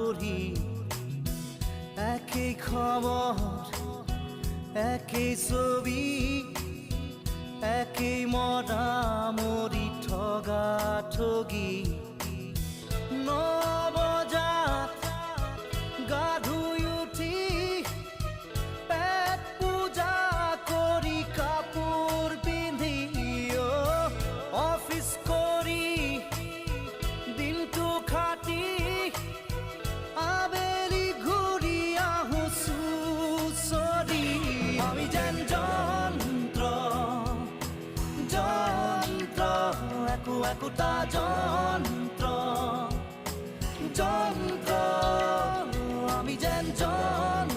আঁতৰি একেই খবৰ একেই ছবি একেই মৰামৰি ঠগা ঠগি 9 বজাত গা ধুই উঠি পেট পূজা কৰি কাপোৰ পিন্ধি অফিচ কৰি দিনটো খাটি আবেলি ঘূৰি আহো চুচৰি আমি যেন যন্ত্ৰ যন্ত্ৰ একোটা যন্ত্ৰ যন্ত্ৰ আমি যেন যন্ত্ৰ